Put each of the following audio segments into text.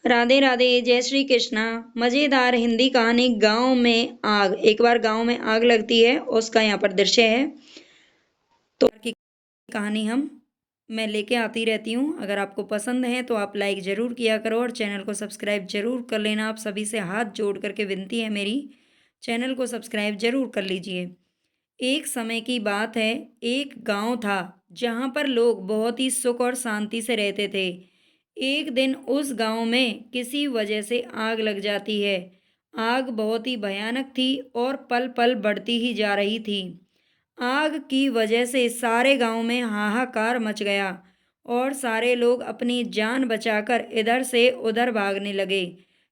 राधे राधे, जय श्री कृष्णा। मजेदार हिंदी कहानी गांव में आग। एक बार गांव में आग लगती है, उसका यहाँ पर दृश्य है। तो की कहानी मैं लेके आती रहती हूँ। अगर आपको पसंद है तो आप लाइक जरूर किया करो और चैनल को सब्सक्राइब जरूर कर लेना। आप सभी से हाथ जोड़ करके विनती है मेरी, चैनल को सब्सक्राइब जरूर कर लीजिए। एक समय की बात है, एक गांव था जहां पर लोग बहुत ही सुख और शांति से रहते थे। एक दिन उस गांव में किसी वजह से आग लग जाती है। आग बहुत ही भयानक थी और पल पल बढ़ती ही जा रही थी। आग की वजह से सारे गांव में हाहाकार मच गया और सारे लोग अपनी जान बचाकर इधर से उधर भागने लगे।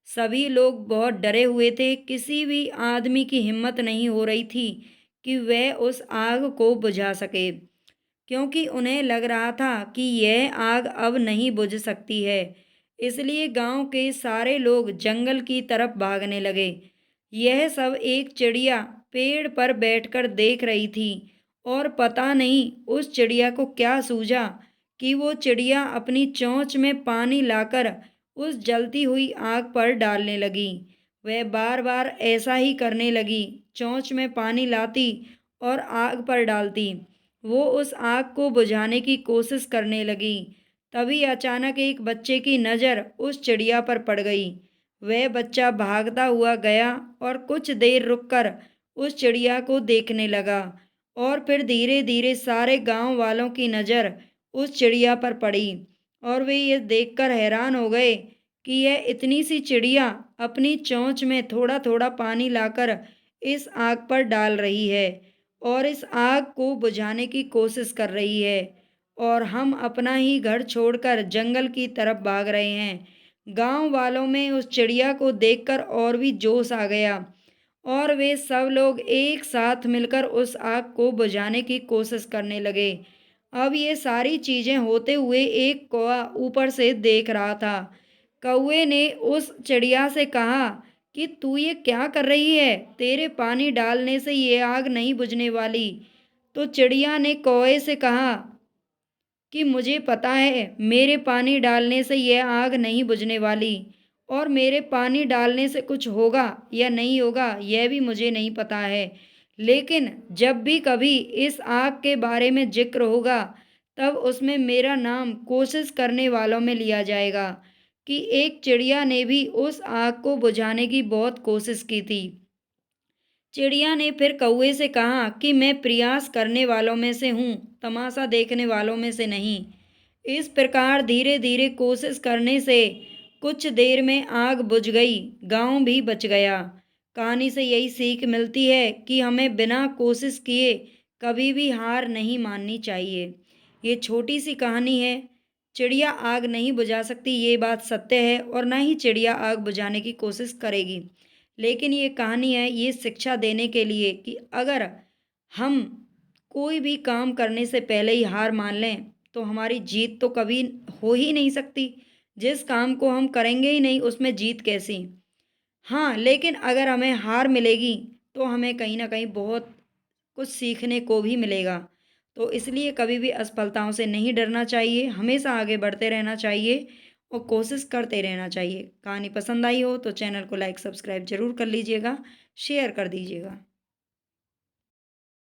सभी लोग बहुत डरे हुए थे। किसी भी आदमी की हिम्मत नहीं हो रही थी कि वह उस आग को बुझा सके, क्योंकि उन्हें लग रहा था कि यह आग अब नहीं बुझ सकती है। इसलिए गांव के सारे लोग जंगल की तरफ भागने लगे। यह सब एक चिड़िया पेड़ पर बैठकर देख रही थी और पता नहीं उस चिड़िया को क्या सूझा कि वो चिड़िया अपनी चोंच में पानी लाकर उस जलती हुई आग पर डालने लगी। वह बार बार ऐसा ही करने लगी, चोंच में पानी लाती और आग पर डालती। वो उस आग को बुझाने की कोशिश करने लगी। तभी अचानक एक बच्चे की नज़र उस चिड़िया पर पड़ गई। वह बच्चा भागता हुआ गया और कुछ देर रुककर उस चिड़िया को देखने लगा और फिर धीरे धीरे सारे गांव वालों की नज़र उस चिड़िया पर पड़ी और वे ये देखकर हैरान हो गए कि यह इतनी सी चिड़िया अपनी चोंच में थोड़ा थोड़ा पानी लाकर इस आग पर डाल रही है और इस आग को बुझाने की कोशिश कर रही है, और हम अपना ही घर छोड़कर जंगल की तरफ भाग रहे हैं। गांव वालों में उस चिड़िया को देखकर और भी जोश आ गया और वे सब लोग एक साथ मिलकर उस आग को बुझाने की कोशिश करने लगे। अब ये सारी चीजें होते हुए एक कौवा ऊपर से देख रहा था। कौवे ने उस चिड़िया से कहा कि तू ये क्या कर रही है? तेरे पानी डालने से ये आग नहीं बुझने वाली। तो चिड़िया ने कौवे से कहा कि मुझे पता है मेरे पानी डालने से यह आग नहीं बुझने वाली, और मेरे पानी डालने से कुछ होगा या नहीं होगा यह भी मुझे नहीं पता है। लेकिन जब भी कभी इस आग के बारे में जिक्र होगा तब उसमें मेरा नाम कोशिश करने वालों में लिया जाएगा। कि एक चिड़िया ने भी उस आग को बुझाने की बहुत कोशिश की थी। चिड़िया ने फिर कौवे से कहा कि मैं प्रयास करने वालों में से हूँ, तमाशा देखने वालों में से नहीं। इस प्रकार धीरे धीरे कोशिश करने से कुछ देर में आग बुझ गई, गांव भी बच गया। कहानी से यही सीख मिलती है कि हमें बिना कोशिश किए कभी भी हार नहीं माननी चाहिए। ये छोटी सी कहानी है। चिड़िया आग नहीं बुझा सकती, ये बात सत्य है, और ना ही चिड़िया आग बुझाने की कोशिश करेगी। लेकिन ये कहानी है ये शिक्षा देने के लिए कि अगर हम कोई भी काम करने से पहले ही हार मान लें तो हमारी जीत तो कभी हो ही नहीं सकती। जिस काम को हम करेंगे ही नहीं उसमें जीत कैसी? हाँ, लेकिन अगर हमें हार मिलेगी तो हमें कहीं ना कहीं बहुत कुछ सीखने को भी मिलेगा। तो इसलिए कभी भी असफलताओं से नहीं डरना चाहिए, हमेशा आगे बढ़ते रहना चाहिए और कोशिश करते रहना चाहिए। कहानी पसंद आई हो तो चैनल को लाइक सब्सक्राइब जरूर कर लीजिएगा, शेयर कर दीजिएगा।